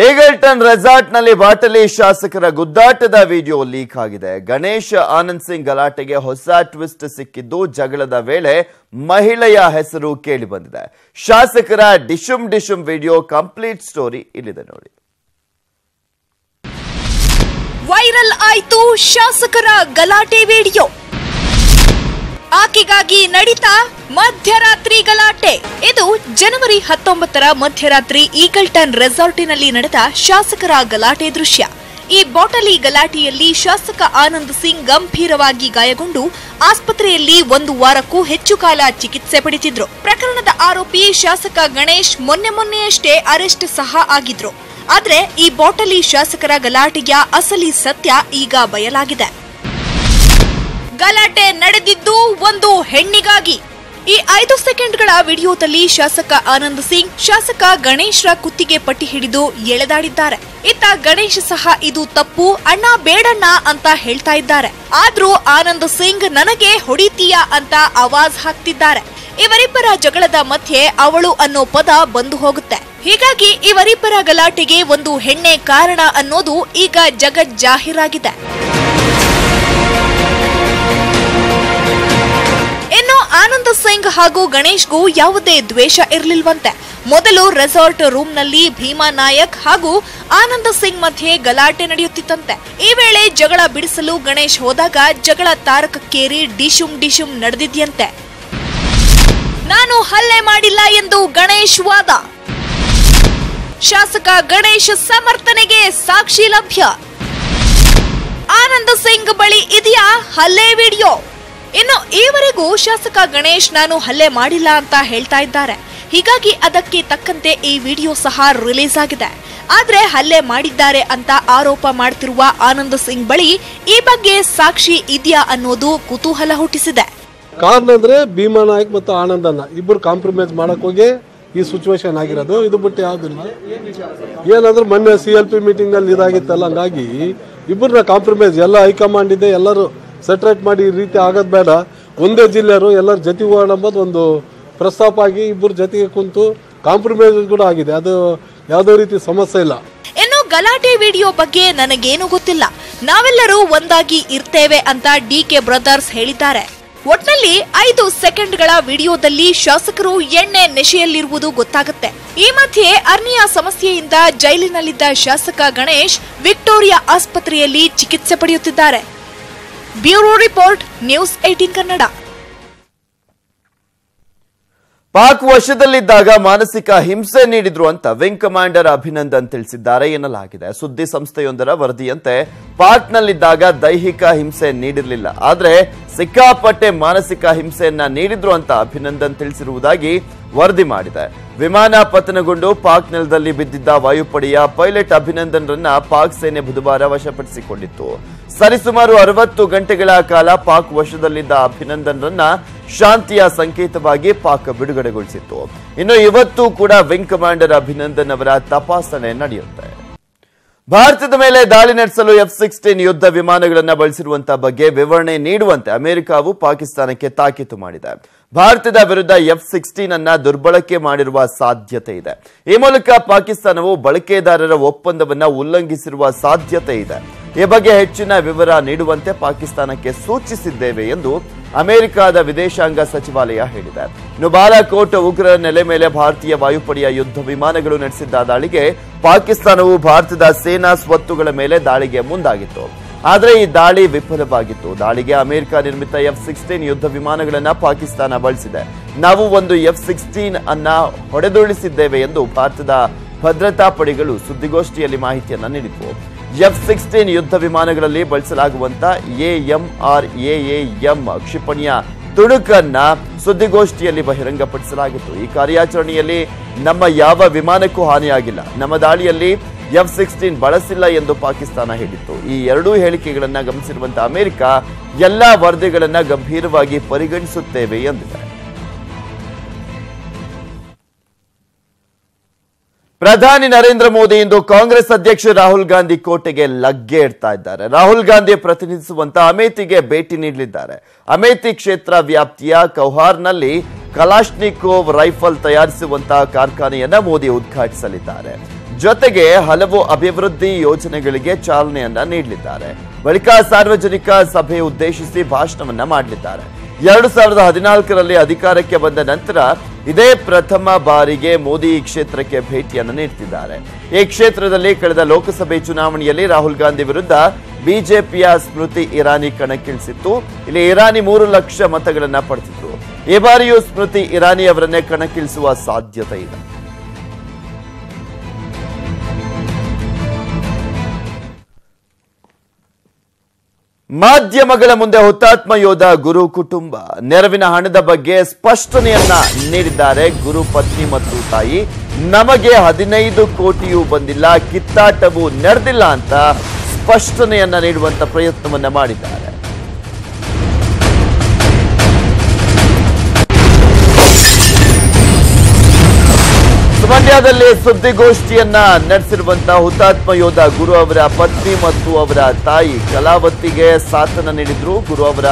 Eagleton resort ನಲ್ಲಿ ಬಾಟಲಿ ಶಾಸಕರ ಗುದ್ದಾಟದ ವಿಡಿಯೋ ಲೀಕ್ ಆಗಿದೆ. ಗಣೇಶ್ ಆನಂದ್ ಸಿಂಗ್ ಗಲಾಟೆಗೆ ಹೊಸ ಟ್ವಿಸ್ಟ್ ಸಿಕ್ಕಿದ್ದು ಜಗಳದ ವೇಳೆ ಮಹಿಳೆಯ ಹೆಸರು ಕೇಳಿ ಬಂದಿದೆ. ಶಾಸಕರ ಡಿಶುಮ್ ವಿಡಿಯೋ ಕಂಪ್ಲೀಟ್ ಸ್ಟೋರಿ ಇಲ್ಲಿದೆ ನೋಡಿ. ವೈರಲ್ ಆಯ್ತು ಶಾಸಕರ ಗಲಾಟೆ ವಿಡಿಯೋ. ಆಕೆಗಾಗಿ ನಡೀತಾ ಮಧ್ಯರಾತ್ರಿ ಗಲಾಟೆ. ಇದು ಜನವರಿ 19ರ ಮಧ್ಯರಾತ್ರಿ ಈಗಲ್ಟನ್ ರೆಸಾರ್ಟಿನಲ್ಲಿ ನಡೆದ ಶಾಸಕರ ಗಲಾಟೆ ದೃಶ್ಯ. ಈ ಬಾಟಲಿ ಗಲಾಟೆಯಲ್ಲಿ ಶಾಸಕ ಆನಂದ್ ಸಿಂಗ್ ಗಂಭೀರವಾಗಿ ಗಾಯಗೊಂಡು ಆಸ್ಪತ್ರೆಯಲ್ಲಿ 1 ವಾರಕ್ಕೂ ಹೆಚ್ಚು ಕಾಲ ಚಿಕಿತ್ಸೆ ಪಡೆದಿದ್ರು. ಪ್ರಕರಣದ ಆರೋಪಿ ಶಾಸಕ ಗಣೇಶ್ ಮೊನ್ನೆಯಷ್ಟೇ ಅರೆಸ್ಟ್ ಸಹ ಆಗಿದ್ರು. ಆದ್ರೆ ಈ ಬಾಟಲಿ ಶಾಸಕರ ಗಲಾಟೆಯ ಅಸಲಿ ಸತ್ಯ ಈಗ ಬಯಲಾಗಿದೆ. ಗಲಾಟೆ ನಡೆದಿದ್ದು ಒಂದು ಹೆಣ್ಣಿಗಾಗಿ. ಈ 5 ಸೆಕೆಂಡ್ಗಳ ವಿಡಿಯೋದಲ್ಲಿ ಶಾಸಕ ಆನಂದ್ ಸಿಂಗ್ ಶಾಸಕ ಗಣೇಶ್ರ ಕುತ್ತಿಗೆ ಪಟ್ಟಿ ಹಿಡಿದು ಎಳೆದಾಡಿದ್ದಾರೆ. ಇತ್ತ ಗಣೇಶ್ ಸಹ ಇದು ತಪ್ಪು ಅಣ್ಣ ಬೇಡಣ್ಣ ಅಂತ ಹೇಳ್ತಾ ಇದ್ದಾರೆ. ಆದ್ರೂ ಆನಂದ್ ಸಿಂಗ್ ನನಗೆ ಹೊಡಿತೀಯಾ ಅಂತ ಆವಾಜ್ ಹಾಕ್ತಿದ್ದಾರೆ. ಇವರಿಬ್ಬರ ಜಗಳದ ಮಧ್ಯೆ ಅವಳು ಅನ್ನೋ ಪದ ಬಂದು ಹೋಗುತ್ತೆ. ಹೀಗಾಗಿ ಇವರಿಬ್ಬರ ಗಲಾಟೆಗೆ ಒಂದು ಹೆಣ್ಣೆ ಕಾರಣ ಅನ್ನೋದು ಈಗ ಜಗಜ್ಜಾಹೀರಾಗಿದೆ. ಇನ್ನು ಆನಂದ್ ಸಿಂಗ್ ಹಾಗೂ ಗಣೇಶ್ಗೂ ಯಾವುದೇ ದ್ವೇಷ ಇರಲಿಲ್ವಂತೆ. ಮೊದಲು ರೆಸಾರ್ಟ್ ರೂಮ್ನಲ್ಲಿ ಭೀಮಾ ನಾಯಕ್ ಹಾಗೂ ಆನಂದ್ ಸಿಂಗ್ ಮಧ್ಯೆ ಗಲಾಟೆ ನಡೆಯುತ್ತಿತ್ತಂತೆ. ಈ ವೇಳೆ ಜಗಳ ಬಿಡಿಸಲು ಗಣೇಶ್ ಹೋದಾಗ ಜಗಳ ತಾರಕಕ್ಕೇರಿ ಡಿಶುಮ್ ನಡೆದಿದ್ಯಂತೆ. ನಾನು ಹಲ್ಲೆ ಮಾಡಿಲ್ಲ ಎಂದು ಗಣೇಶ್ ವಾದ. ಶಾಸಕ ಗಣೇಶ್ ಸಮರ್ಥನೆಗೆ ಸಾಕ್ಷಿ ಲಭ್ಯ. ಆನಂದ್ ಸಿಂಗ್ ಬಳಿ ಇದೆಯಾ ಹಲ್ಲೆ ವಿಡಿಯೋ? ಇನ್ನು ಈವರೆಗೂ ಶಾಸಕ ಗಣೇಶ್ ನಾನು ಹಲ್ಲೆ ಮಾಡಿಲ್ಲ ಅಂತ ಹೇಳ್ತಾ ಇದ್ದಾರೆ. ಹೀಗಾಗಿ ಅದಕ್ಕೆ ತಕ್ಕಂತೆ ಈ ವಿಡಿಯೋ ಸಹ ರಿಲೀಸ್ ಆಗಿದೆ. ಆದ್ರೆ ಹಲ್ಲೆ ಮಾಡಿದ್ದಾರೆ ಅಂತ ಆರೋಪ ಮಾಡ್ತಿರುವ ಆನಂದ್ ಸಿಂಗ್ ಬಳಿ ಈ ಬಗ್ಗೆ ಸಾಕ್ಷಿ ಇದೆಯಾ ಅನ್ನೋದು ಕುತೂಹಲ ಹುಟ್ಟಿಸಿದೆ. ಕಾರಣ ಅಂದ್ರೆ ಭೀಮಾ ನಾಯಕ್ ಮತ್ತು ಆನಂದನ್ನ ಇಬ್ಬರು ಕಾಂಪ್ರಮೈಸ್ ಮಾಡಕ್ ಹೋಗಿ ಈ ಸಿಚುವೇಶನ್ ಆಗಿರೋದು. ಇದು ಬಿಟ್ಟು ಯಾವ್ದಿಲ್ಲ. ಏನಂದ್ರೆ ಮೊನ್ನೆ CLP ಮೀಟಿಂಗ್ ನಲ್ಲಿ ಇದಾಗಿತ್ತಲ್ಲ, ಹಂಗಾಗಿ ಇಬ್ಬರನ್ನ ಕಾಂಪ್ರಮೈಸ್ ಎಲ್ಲ ಹೈಕಮಾಂಡ್ ಇದೆ, ಎಲ್ಲರೂ ಸೆಟ್ರೇಟ್ ಮಾಡಿ ಈ ರೀತಿ ಆಗೋದ್ ಬೇಡ, ಒಂದೇ ಜಿಲ್ಲೆಯವರು ಎಲ್ಲರ ಜೊತೆಗೆ ಹೋಗೋಣ ಎಂಬುದು ಒಂದು ಪ್ರಸ್ತಾಪ ಆಗಿ ಇಬ್ಬರು ಜೊತೆಗೆ ಕುಂತು ಕಾಂಪ್ರಮೈಸ್ ಕೂಡ ಆಗಿದೆ. ಅದು ಯಾವುದೇ ರೀತಿ ಸಮಸ್ಯೆ ಇಲ್ಲ. ಇನ್ನು ಗಲಾಟೆ ವಿಡಿಯೋ ಬಗ್ಗೆ ನನಗೇನು ಗೊತ್ತಿಲ್ಲ, ನಾವೆಲ್ಲರೂ ಒಂದಾಗಿ ಇರ್ತೇವೆ ಅಂತ DK ಬ್ರದರ್ಸ್ ಹೇಳಿದ್ದಾರೆ. ಒಟ್ನಲ್ಲಿ 5 ಸೆಕೆಂಡ್ಗಳ ವಿಡಿಯೋದಲ್ಲಿ ಶಾಸಕರು ಎಣ್ಣೆ ನೆಶೆಯಲ್ಲಿರುವುದು ಗೊತ್ತಾಗುತ್ತೆ. ಈ ಮಧ್ಯೆ ಅರ್ನಿಯಾ ಸಮಸ್ಯೆಯಿಂದ ಜೈಲಿನಲ್ಲಿದ್ದ ಶಾಸಕ ಗಣೇಶ್ ವಿಕ್ಟೋರಿಯಾ ಆಸ್ಪತ್ರೆಯಲ್ಲಿ ಚಿಕಿತ್ಸೆ ಪಡೆಯುತ್ತಿದ್ದಾರೆ. Bureau report, news 18 Kannada. Pak ವಶದಲ್ಲಿದ್ದಾಗ ಮಾನಸಿಕ ಹಿಂಸೆ ನೀಡಿದ್ರು ಅಂತ ವಿಂಗ್ ಕಮಾಂಡರ್ ಅಭಿನಂದನ್ ತಿಳಿಸಿದ್ದಾರೆ ಎನ್ನಲಾಗಿದೆ. ಸುದ್ದಿ ಸಂಸ್ಥೆಯೊಂದರ ವರದಿಯಂತೆ ಪಾಕ್ನಲ್ಲಿದ್ದಾಗ ದೈಹಿಕ ಹಿಂಸೆ ನೀಡಿರಲಿಲ್ಲ, ಆದ್ರೆ ಸಿಕ್ಕಾಪಟ್ಟೆ ಮಾನಸಿಕ ಹಿಂಸೆಯನ್ನ ನೀಡಿದ್ರು ಅಂತ ಅಭಿನಂದನ್ ತಿಳಿಸಿರುವುದಾಗಿ ವರದಿ ಮಾಡಿದೆ. ವಿಮಾನ ಪತನಗೊಂಡು ಪಾಕ್ ನೆಲದಲ್ಲಿ ಬಿದ್ದಿದ್ದ ವಾಯುಪಡೆಯ ಪೈಲಟ್ ಅಭಿನಂದನ್ರನ್ನ ಪಾಕ್ ಸೇನೆ ಬುಧವಾರ ವಶಪಡಿಸಿಕೊಂಡಿತ್ತು. ಸರಿಸುಮಾರು 60 ಗಂಟೆಗಳ ಕಾಲ ಪಾಕ್ ವಶದಲ್ಲಿದ್ದ ಅಭಿನಂದನ್ರನ್ನ ಶಾಂತಿಯ ಸಂಕೇತವಾಗಿ ಪಾಕ್ ಬಿಡುಗಡೆಗೊಳಿಸಿತ್ತು. ಇನ್ನು ಇವತ್ತು ಕೂಡ ವಿಂಗ್ ಕಮಾಂಡರ್ ಅಭಿನಂದನ್ ಅವರ ತಪಾಸಣೆ ನಡೆಯುತ್ತೆ. ಭಾರತದ ಮೇಲೆ ದಾಳಿ ನಡೆಸಲು F-16 ಯುದ್ಧ ವಿಮಾನಗಳನ್ನು ಬಳಸಿರುವಂತಹ ಬಗ್ಗೆ ವಿವರಣೆ ನೀಡುವಂತೆ ಅಮೆರಿಕವು ಪಾಕಿಸ್ತಾನಕ್ಕೆ ತಾಕೀತು ಮಾಡಿದೆ. ಭಾರತದ ವಿರುದ್ಧ F-16 ಅನ್ನ ದುರ್ಬಳಕೆ ಮಾಡಿರುವ ಸಾಧ್ಯತೆ ಇದೆ. ಈ ಮೂಲಕ ಪಾಕಿಸ್ತಾನವು ಬಳಕೆದಾರರ ಒಪ್ಪಂದವನ್ನ ಉಲ್ಲಂಘಿಸಿರುವ ಸಾಧ್ಯತೆ ಇದೆ. ಈ ಬಗ್ಗೆ ಹೆಚ್ಚಿನ ವಿವರ ನೀಡುವಂತೆ ಪಾಕಿಸ್ತಾನಕ್ಕೆ ಸೂಚಿಸಿದ್ದೇವೆ ಎಂದು ಅಮೆರಿಕದ ವಿದೇಶಾಂಗ ಸಚಿವಾಲಯ ಹೇಳಿದೆ. ಇನ್ನು ಬಾಲಾಕೋಟ್ ಉಗ್ರರ ನೆಲೆ ಮೇಲೆ ಭಾರತೀಯ ವಾಯುಪಡೆಯ ಯುದ್ಧ ವಿಮಾನಗಳು ನಡೆಸಿದ್ದ ದಾಳಿಗೆ ಪಾಕಿಸ್ತಾನವು ಭಾರತದ ಸೇನಾ ಸ್ವತ್ತುಗಳ ಮೇಲೆ ದಾಳಿಗೆ ಮುಂದಾಗಿತ್ತು. ಆದರೆ ಈ ದಾಳಿ ವಿಫಲವಾಗಿತ್ತು. ದಾಳಿಗೆ ಅಮೆರಿಕ ನಿರ್ಮಿತ F-16 ಯುದ್ಧ ವಿಮಾನಗಳನ್ನ ಪಾಕಿಸ್ತಾನ ಬಳಸಿದೆ. ನಾವು ಒಂದು F-16 ಅನ್ನ ಹೊಡೆದುರುಳಿಸಿದ್ದೇವೆ ಎಂದು ಭಾರತದ ಭದ್ರತಾ ಪಡೆಗಳು ಸುದ್ದಿಗೋಷ್ಠಿಯಲ್ಲಿ ಮಾಹಿತಿಯನ್ನ ನೀಡಿದ್ವು. F-16 ಯುದ್ಧ ವಿಮಾನಗಳಲ್ಲಿ ಬಳಸಲಾಗುವಂತ AMRAAM ಕ್ಷಿಪಣಿಯ ತುಣುಕನ್ನ ಸುದ್ದಿಗೋಷ್ಠಿಯಲ್ಲಿ ಬಹಿರಂಗಪಡಿಸಲಾಗಿತ್ತು. ಈ ಕಾರ್ಯಾಚರಣೆಯಲ್ಲಿ ನಮ್ಮ ಯಾವ ವಿಮಾನಕ್ಕೂ ಹಾನಿಯಾಗಿಲ್ಲ, ನಮ್ಮ ದಾಳಿಯಲ್ಲಿ F-16 ಬಳಸಿಲ್ಲ ಎಂದು ಪಾಕಿಸ್ತಾನ ಹೇಳಿತ್ತು. ಈ ಎರಡೂ ಹೇಳಿಕೆಗಳನ್ನ ಗಮನಿಸಿರುವಂತಹ ಅಮೆರಿಕ ಎಲ್ಲಾ ವರದಿಗಳನ್ನ ಗಂಭೀರವಾಗಿ ಪರಿಗಣಿಸುತ್ತೇವೆ ಎಂದಿದೆ. ಪ್ರಧಾನಿ ನರೇಂದ್ರ ಮೋದಿ ಇಂದು ಕಾಂಗ್ರೆಸ್ ಅಧ್ಯಕ್ಷ ರಾಹುಲ್ ಗಾಂಧಿ ಕೋಟೆಗೆ ಲಗ್ಗೆ ಇಡ್ತಾ ಇದ್ದಾರೆ. ರಾಹುಲ್ ಗಾಂಧಿ ಪ್ರತಿನಿಧಿಸುವಂತಹ ಅಮೇಥಿಗೆ ಭೇಟಿ ನೀಡಲಿದ್ದಾರೆ. ಅಮೇಥಿ ಕ್ಷೇತ್ರ ವ್ಯಾಪ್ತಿಯ ಕೌಹಾರ್ನಲ್ಲಿ ಕಲಾಶ್ನಿಕೋವ್ ರೈಫಲ್ ತಯಾರಿಸುವಂತಹ ಕಾರ್ಖಾನೆಯನ್ನ ಮೋದಿ ಉದ್ಘಾಟಿಸಲಿದ್ದಾರೆ. ಜೊತೆಗೆ ಹಲವು ಅಭಿವೃದ್ಧಿ ಯೋಜನೆಗಳಿಗೆ ಚಾಲನೆಯನ್ನ ನೀಡಲಿದ್ದಾರೆ. ಬಳಿಕ ಸಾರ್ವಜನಿಕ ಸಭೆ ಉದ್ದೇಶಿಸಿ ಭಾಷಣವನ್ನ ಮಾಡಲಿದ್ದಾರೆ. 2014ರಲ್ಲಿ ಅಧಿಕಾರಕ್ಕೆ ಬಂದ ನಂತರ ಇದೇ ಪ್ರಥಮ ಬಾರಿಗೆ ಮೋದಿ ಈ ಕ್ಷೇತ್ರಕ್ಕೆ ಭೇಟಿಯನ್ನು ನೀಡುತ್ತಿದ್ದಾರೆ. ಈ ಕ್ಷೇತ್ರದಲ್ಲಿ ಕಳೆದ ಲೋಕಸಭೆ ಚುನಾವಣೆಯಲ್ಲಿ ರಾಹುಲ್ ಗಾಂಧಿ ವಿರುದ್ಧ ಬಿಜೆಪಿಯ ಸ್ಮೃತಿ ಇರಾನಿ ಕಣಕ್ಕಿಳಿಸಿತ್ತು. ಇಲ್ಲಿ ಇರಾನಿ 3 ಲಕ್ಷ ಮತಗಳನ್ನ ಪಡೆದಿದ್ರು. ಈ ಬಾರಿಯೂ ಸ್ಮೃತಿ ಇರಾನಿ ಅವರನ್ನೇ ಕಣಕ್ಕಿಳಿಸುವ ಸಾಧ್ಯತೆ ಇದೆ. ಮಾಧ್ಯಮಗಳ ಮುಂದೆ ಹುತಾತ್ಮ ಯೋಧ ಗುರು ಕುಟುಂಬ ನೆರವಿನ ಹಣದ ಬಗ್ಗೆ ಸ್ಪಷ್ಟನೆಯನ್ನ ನೀಡಿದ್ದಾರೆ. ಗುರು ಪತ್ನಿ ಮತ್ತು ತಾಯಿ, ನಮಗೆ 15 ಕೋಟಿಯೂ ಬಂದಿಲ್ಲ, ಕಿತ್ತಾಟವೂ ನಡೆದಿಲ್ಲ ಅಂತ ಸ್ಪಷ್ಟನೆಯನ್ನ ನೀಡುವಂತ ಪ್ರಯತ್ನವನ್ನ ಮಾಡಿದ್ದಾರೆ. ಮಂಡ್ಯದಲ್ಲಿ ಸುದ್ದಿಗೋಷ್ಠಿಯನ್ನ ನಡೆಸಿರುವಂತಹ ಹುತಾತ್ಮ ಯೋಧ ಗುರು ಅವರ ಪತ್ನಿ ಮತ್ತು ಅವರ ತಾಯಿ ಕಲಾವತಿಗೆ ಸಾಥನ್ನ ನೀಡಿದ್ರು. ಗುರು ಅವರ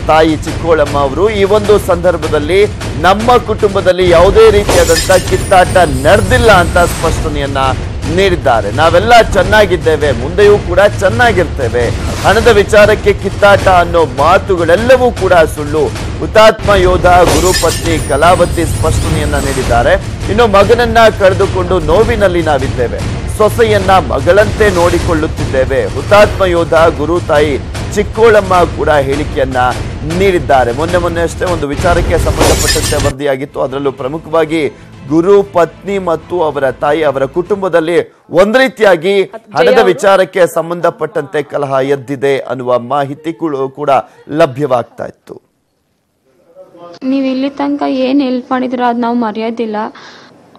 ತಾಯಿ ಚಿಕ್ಕೋಳಮ್ಮ ಅವರು ಈ ಒಂದು ಸಂದರ್ಭದಲ್ಲಿ ನಮ್ಮ ಕುಟುಂಬದಲ್ಲಿ ಯಾವುದೇ ರೀತಿಯಾದಂತಹ ಕಿತ್ತಾಟ ನಡೆದಿಲ್ಲ ಅಂತ ಸ್ಪಷ್ಟನೆಯನ್ನ ನೀಡಿದ್ದಾರೆ. ನಾವೆಲ್ಲ ಚೆನ್ನಾಗಿದ್ದೇವೆ, ಮುಂದೆಯೂ ಕೂಡ ಚೆನ್ನಾಗಿರ್ತೇವೆ. ಹಣದ ವಿಚಾರಕ್ಕೆ ಕಿತ್ತಾಟ ಅನ್ನೋ ಮಾತುಗಳೆಲ್ಲವೂ ಕೂಡ ಸುಳ್ಳು. ಹುತಾತ್ಮ ಯೋಧ ಗುರು ಪತ್ನಿ ಕಲಾವತಿ ಸ್ಪಷ್ಟನೆಯನ್ನ ನೀಡಿದ್ದಾರೆ. ಇನ್ನು ಮಗನನ್ನ ಕಳೆದುಕೊಂಡು ನೋವಿನಲ್ಲಿ ನಾವಿದ್ದೇವೆ, ಸೊಸೆಯನ್ನ ಮಗಳಂತೆ ನೋಡಿಕೊಳ್ಳುತ್ತಿದ್ದೇವೆ. ಹುತಾತ್ಮ ಯೋಧ ಗುರು ತಾಯಿ ಚಿಕ್ಕೋಳಮ್ಮ ಕೂಡ ಹೇಳಿಕೆಯನ್ನ ನೀಡಿದ್ದಾರೆ. ಮೊನ್ನೆ ಅಷ್ಟೇ ಒಂದು ವಿಚಾರಕ್ಕೆ ಸಂಬಂಧಪಟ್ಟಂತೆ ವರದಿಯಾಗಿತ್ತು. ಅದರಲ್ಲೂ ಪ್ರಮುಖವಾಗಿ ಗುರು ಪತ್ನಿ ಮತ್ತು ಅವರ ತಾಯಿ ಅವರ ಕುಟುಂಬದಲ್ಲಿ ಒಂದ್ ರೀತಿಯಾಗಿ ಹಣದ ವಿಚಾರಕ್ಕೆ ಸಂಬಂಧಪಟ್ಟಂತೆ ಕಲಹ ಎದ್ದಿದೆ ಅನ್ನುವ ಮಾಹಿತಿ ಕೂಡ ಲಭ್ಯವಾಗ್ತಾ ಇತ್ತು. ನೀವು ಇಲ್ಲಿ ತನಕ ಏನು ಹೆಲ್ಪ್ ಮಾಡಿದಿರ ಅದು ನಾವು ಮರೆಯೋದಿಲ್ಲ.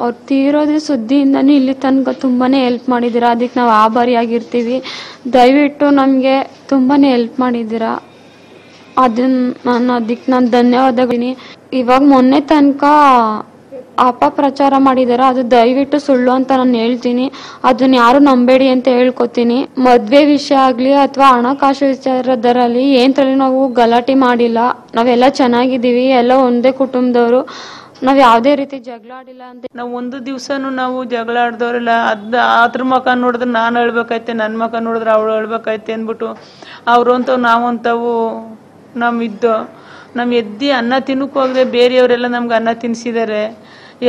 ಅವ್ರು ತೀರೋದ್ರ ಸುದ್ದಿಯಿಂದನೂ ಇಲ್ಲಿ ತನಕ ತುಂಬಾ ಹೆಲ್ಪ್ ಮಾಡಿದ್ದೀರಾ, ಅದಕ್ಕೆ ನಾವು ಆಭಾರಿಯಾಗಿರ್ತೀವಿ. ದಯವಿಟ್ಟು ನಮಗೆ ತುಂಬಾ ಹೆಲ್ಪ್ ಮಾಡಿದ್ದೀರಾ, ಅದಕ್ಕೆ ನಾನು ಧನ್ಯವಾದಗಳು. ಇವಾಗ ಮೊನ್ನೆ ತನಕ ಅಪಪ್ರಚಾರ ಮಾಡಿದಾರೆ, ಅದು ದಯವಿಟ್ಟು ಸುಳ್ಳು ಅಂತ ನಾನು ಹೇಳ್ತೀನಿ. ಅದನ್ನ ಯಾರು ನಂಬೇಡಿ ಅಂತ ಹೇಳ್ಕೊತೀನಿ. ಮದ್ವೆ ವಿಷಯ ಆಗ್ಲಿ ಅಥವಾ ಹಣಕಾಸು ವಿಚಾರದರಲ್ಲಿ ಏನ್ರಲ್ಲಿ ನಾವು ಗಲಾಟೆ ಮಾಡಿಲ್ಲ. ನಾವೆಲ್ಲ ಚೆನ್ನಾಗಿದ್ದೀವಿ, ಎಲ್ಲ ಒಂದೇ ಕುಟುಂಬದವರು. ನಾವ್ ಯಾವುದೇ ರೀತಿ ಜಗಳ ಆಡಿಲ್ಲ ಅಂತ. ನಾವು ಒಂದು ದಿವ್ಸನೂ ನಾವು ಜಗಳ ಆಡ್ದವ್ರಿಲ್ಲ. ಅದ್ರ ಮಕ ನೋಡಿದ್ರೆ ನಾನು ಹೇಳ್ಬೇಕೈತೆ, ನನ್ನ ಮಕ ನೋಡಿದ್ರೆ ಅವಳು ಹೇಳ್ಬೇಕೈತೆ ಅಂದ್ಬಿಟ್ಟು ಅವ್ರು ಅಂತವು ನಾವಂತವು ನಮ್ಮ ಎದ್ದಿ ಅನ್ನ ತಿನ್ನಕ್ಕೆ ಹೋಗದೆ ಬೇರೆಯವರೆಲ್ಲ ನಮ್ಗೆ ಅನ್ನ ತಿನ್ನಿಸಿದ್ದಾರೆ.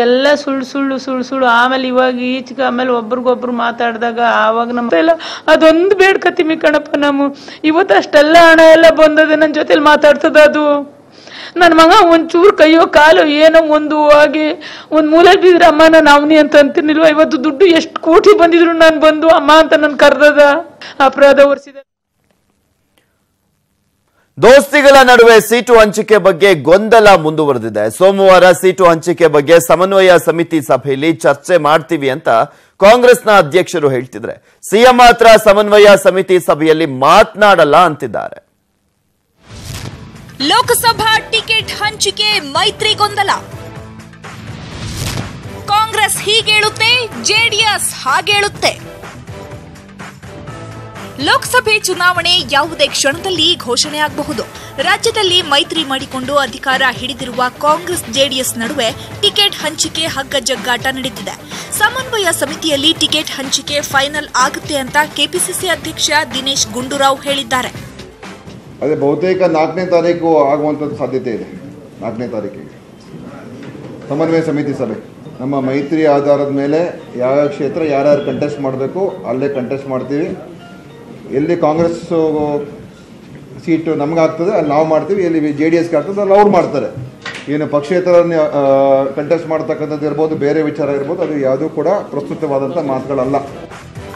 ಎಲ್ಲ ಸುಳ್ಳು. ಆಮೇಲೆ ಇವಾಗ ಈಚೆಗೆ ಆಮೇಲೆ ಒಬ್ರಿಗೊಬ್ರು ಮಾತಾಡಿದಾಗ ಆವಾಗ ನಮ್ಮ ಅದೊಂದು ಬೇಡ್ಕತ್ತೀವಿ ಕಣಪ್ಪ. ನಾವು ಇವತ್ತು ಅಷ್ಟೆಲ್ಲ ಹಣ ಎಲ್ಲ ಬಂದದೆ, ನನ್ನ ಜೊತೆಲಿ ಮಾತಾಡ್ತದ ಅದು. ನನ್ನ ಮಗ ಒಂಚೂರು ಕೈಯೋ ಕಾಲು ಏನೋ ಒಂದು ಆಗಿ ಒಂದು ಮೂಲೆ ಬಿದ್ರೆ ಅಮ್ಮ ನಾನು ಅವನಿ ಅಂತ ಅಂತೀನಿಲ್ವ. ಇವತ್ತು ದುಡ್ಡು ಎಷ್ಟು ಕೋಟಿ ಬಂದಿದ್ರು ನಾನು ಬಂದು ಅಮ್ಮ ಅಂತ ನಾನು ಕರೆದದ ಅಪರಾಧ ಹೊರಿಸಿದ. ದೋಸ್ತಿಗಳ ನಡುವೆ ಸೀಟು ಹಂಚಿಕೆ ಬಗ್ಗೆ ಗೊಂದಲ ಮುಂದುವರೆದಿದೆ. ಸೋಮವಾರ ಸೀಟು ಹಂಚಿಕೆ ಬಗ್ಗೆ ಸಮನ್ವಯ ಸಮಿತಿ ಸಭೆಯಲ್ಲಿ ಚರ್ಚೆ ಮಾಡ್ತೀವಿ ಅಂತ ಕಾಂಗ್ರೆಸ್ನ ಅಧ್ಯಕ್ಷರು ಹೇಳ್ತಿದ್ರೆ, ಸಿಎಂ ಮಾತ್ರ ಸಮನ್ವಯ ಸಮಿತಿ ಸಭೆಯಲ್ಲಿ ಮಾತನಾಡಲ್ಲ ಅಂತಿದ್ದಾರೆ. ಲೋಕಸಭಾ ಟಿಕೆಟ್ ಹಂಚಿಕೆ ಮೈತ್ರಿ ಗೊಂದಲ. ಕಾಂಗ್ರೆಸ್ ಹೀಗೇಳುತ್ತೆ, ಜೆಡಿಎಸ್ ಹಾಗೇಳುತ್ತೆ. ಲೋಕಸಭೆ ಚುನಾವಣೆ ಯಾವುದೇ ಕ್ಷಣದಲ್ಲಿ ಘೋಷಣೆಯಾಗಬಹುದು. ರಾಜ್ಯದಲ್ಲಿ ಮೈತ್ರಿ ಮಾಡಿಕೊಂಡು ಅಧಿಕಾರ ಹಿಡಿದಿರುವ ಕಾಂಗ್ರೆಸ್ ಜೆಡಿಎಸ್ ನಡುವೆ ಟಿಕೆಟ್ ಹಂಚಿಕೆ ಹಗ್ಗಜಗ್ಗಾಟ ನಡೀತಿದೆ. ಸಮನ್ವಯ ಸಮಿತಿಯಲ್ಲಿ ಟಿಕೆಟ್ ಹಂಚಿಕೆ ಫೈನಲ್ ಆಗುತ್ತೆ ಅಂತ ಕೆಪಿಸಿಸಿ ಅಧ್ಯಕ್ಷ ದಿನೇಶ್ ಗುಂಡೂರಾವ್ ಹೇಳಿದ್ದಾರೆ. ಅದೇ ಬಹುತೇಕ 4ನೇ ತಾರೀಕು ಆಗುವಂಥದ್ದು ಸಾಧ್ಯತೆ ಇದೆ. 4ನೇ ತಾರೀಕಿಗೆ ಸಮನ್ವಯ ಸಮಿತಿ ಸಭೆ. ನಮ್ಮ ಮೈತ್ರಿ ಆಧಾರದ ಮೇಲೆ ಯಾವ್ಯಾವ ಕ್ಷೇತ್ರ ಯಾರ್ಯಾರು ಕಂಟೆಸ್ಟ್ ಮಾಡಬೇಕು ಅಲ್ಲೇ ಕಂಟೆಸ್ಟ್ ಮಾಡ್ತೀವಿ. ಎಲ್ಲಿ ಕಾಂಗ್ರೆಸ್ ಸೀಟು ನಮಗಾಗ್ತದೆ ಅಲ್ಲಿ ನಾವು ಮಾಡ್ತೀವಿ, ಎಲ್ಲಿ JDSಗೆ ಆಗ್ತದೆ ಅಲ್ಲಿ ಅವ್ರು ಮಾಡ್ತಾರೆ. ಏನು ಪಕ್ಷೇತರ ಕಂಟೆಸ್ಟ್ ಮಾಡ್ತಕ್ಕಂಥದ್ದು ಇರ್ಬೋದು, ಬೇರೆ ವಿಚಾರ ಇರ್ಬೋದು, ಅದು ಯಾವುದೂ ಕೂಡ ಪ್ರಸ್ತುತವಾದಂಥ ಮಾತುಗಳಲ್ಲ.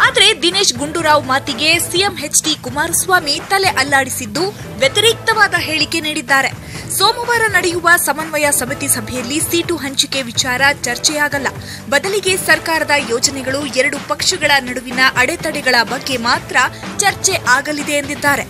ಆದರೆ ದಿನೇಶ್ ಗುಂಡೂರಾವ್ ಮಾತಿಗೆ ಸಿಎಂ ಎಚ್ಡಿ ಕುಮಾರಸ್ವಾಮಿ ತಲೆ ಅಲ್ಲಾಡಿಸಿದ್ದು ವ್ಯತಿರಿಕ್ತವಾದ ಹೇಳಿಕೆ ನೀಡಿದ್ದಾರೆ. ಸೋಮವಾರ ನಡೆಯುವ ಸಮನ್ವಯ ಸಮಿತಿ ಸಭೆಯಲ್ಲಿ ಸೀಟು ಹಂಚಿಕೆ ವಿಚಾರ ಚರ್ಚೆಯಾಗಲ್ಲ. ಬದಲಿಗೆ ಸರ್ಕಾರದ ಯೋಜನೆಗಳು, ಎರಡು ಪಕ್ಷಗಳ ನಡುವಿನ ಅಡೆತಡೆಗಳ ಬಗ್ಗೆ ಮಾತ್ರ ಚರ್ಚೆ ಆಗಲಿದೆ ಎಂದಿದ್ದಾರೆ.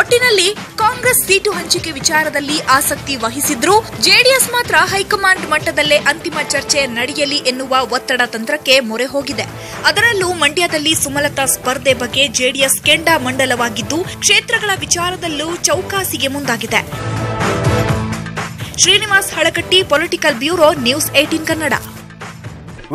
ಒಟ್ಟಿನಲ್ಲಿ ಕಾಂಗ್ರೆಸ್ ಸೀಟು ಹಂಚಿಕೆ ವಿಚಾರದಲ್ಲಿ ಆಸಕ್ತಿ ವಹಿಸಿದ್ರೂ ಜೆಡಿಎಸ್ ಮಾತ್ರ ಹೈಕಮಾಂಡ್ ಮಟ್ಟದಲ್ಲೇ ಅಂತಿಮ ಚರ್ಚೆ ನಡೆಯಲಿ ಎನ್ನುವ ಒತ್ತಡ ತಂತ್ರಕ್ಕೆ ಮೊರೆ ಹೋಗಿದೆ. ಅದರಲ್ಲೂ ಮಂಡ್ಯದಲ್ಲಿ ಸುಮಲತಾ ಸ್ಪರ್ಧೆ ಬಗ್ಗೆ ಜೆಡಿಎಸ್ ಕೆಂಡಾಮಂಡಲವಾಗಿದ್ದು ಕ್ಷೇತ್ರಗಳ ವಿಚಾರದಲ್ಲೂ ಚೌಕಾಸಿಗೆ ಮುಂದಾಗಿದೆ. Srinivas Halakatti, political bureau, news 18 Kannada.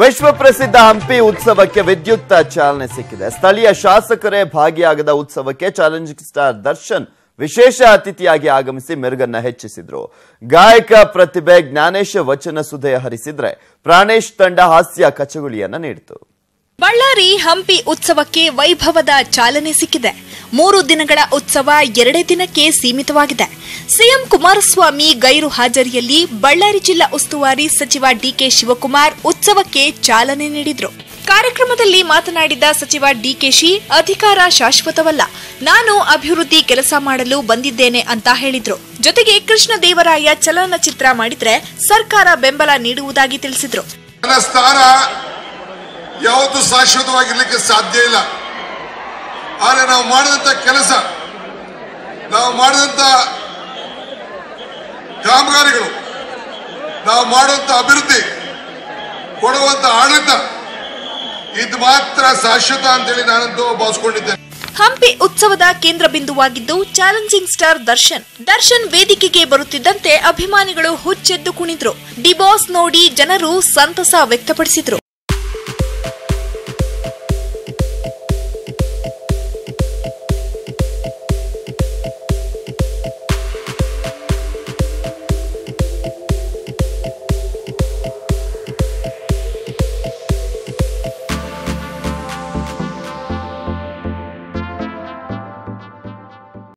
ವಿಶ್ವ ಪ್ರಸಿದ್ಧ ಹಂಪಿ ಉತ್ಸವಕ್ಕೆ ವಿದ್ಯುಕ್ತ ಚಾಲನೆ ಸಿಕ್ಕಿದೆ. ಸ್ಥಳೀಯ ಶಾಸಕರೇ ಭಾಗಿಯಾಗದ ಉತ್ಸವಕ್ಕೆ ಚಾಲೆಂಜಿಂಗ್ ಸ್ಟಾರ್ ದರ್ಶನ್ ವಿಶೇಷ ಅತಿಥಿಯಾಗಿ ಆಗಮಿಸಿ ಮೆರುಗನ್ನ ಹೆಚ್ಚಿಸಿದ್ರು. ಗಾಯಕ ಪ್ರತಿಭೆ ಜ್ಞಾನೇಶ ವಚನ ಸುಧೆ ಹರಿಸಿದ್ರೆ ಪ್ರಾಣೇಶ್ ತಂಡ ಹಾಸ್ಯ ಕಚಗುಳಿಯನ್ನ ನೀಡಿತು. ಬಳ್ಳಾರಿ ಹಂಪಿ ಉತ್ಸವಕ್ಕೆ ವೈಭವದ ಚಾಲನೆ ಸಿಕ್ಕಿದೆ. 3 ದಿನಗಳ ಉತ್ಸವ 2 ದಿನಕ್ಕೆ ಸೀಮಿತವಾಗಿದೆ. ಸಿಎಂ ಕುಮಾರಸ್ವಾಮಿ ಗೈರು ಹಾಜರಿಯಲ್ಲಿ ಬಳ್ಳಾರಿ ಜಿಲ್ಲಾ ಉಸ್ತುವಾರಿ ಸಚಿವ ಡಿಕೆ ಶಿವಕುಮಾರ್ ಉತ್ಸವಕ್ಕೆ ಚಾಲನೆ ನೀಡಿದ್ರು. ಕಾರ್ಯಕ್ರಮದಲ್ಲಿ ಮಾತನಾಡಿದ ಸಚಿವ ಡಿಕೆಶಿ, ಅಧಿಕಾರ ಶಾಶ್ವತವಲ್ಲ, ನಾನು ಅಭಿವೃದ್ಧಿ ಕೆಲಸ ಮಾಡಲು ಬಂದಿದ್ದೇನೆ ಅಂತ ಹೇಳಿದ್ರು. ಜೊತೆಗೆ ಕೃಷ್ಣದೇವರಾಯ ಚಲನಚಿತ್ರ ಮಾಡಿದ್ರೆ ಸರ್ಕಾರ ಬೆಂಬಲ ನೀಡುವುದಾಗಿ ತಿಳಿಸಿದ್ರು. ಯಾವುದು ಶಾಶ್ವತವಾಗಿರ್ಲಿಕ್ಕೆ ಸಾಧ್ಯ ಇಲ್ಲ. ಆದರೆ ನಾವು ಮಾಡಿದಂತ ಕೆಲಸ, ನಾವು ಮಾಡಿದಂತ ಕಾಮಗಾರಿಗಳು, ನಾವು ಮಾಡುವಂತ ಅಭಿವೃದ್ಧಿ, ಕೊಡುವಂತ ಆಡಳಿತ, ಇದು ಮಾತ್ರ ಶಾಶ್ವತ ಅಂತೇಳಿ ನಾನಂತೂ ಭಾವಿಸಿಕೊಂಡಿದ್ದೇನೆ. ಹಂಪಿ ಉತ್ಸವದ ಕೇಂದ್ರ ಬಿಂದುವಾಗಿದ್ದು ಚಾಲೆಂಜಿಂಗ್ ಸ್ಟಾರ್ ದರ್ಶನ್ ವೇದಿಕೆಗೆ ಬರುತ್ತಿದ್ದಂತೆ ಅಭಿಮಾನಿಗಳು ಹುಚ್ಚೆದ್ದು ಕುಣಿದ್ರು. ಡಿ ಬಾಸ್ ನೋಡಿ ಜನರು ಸಂತಸ ವ್ಯಕ್ತಪಡಿಸಿದ್ರು.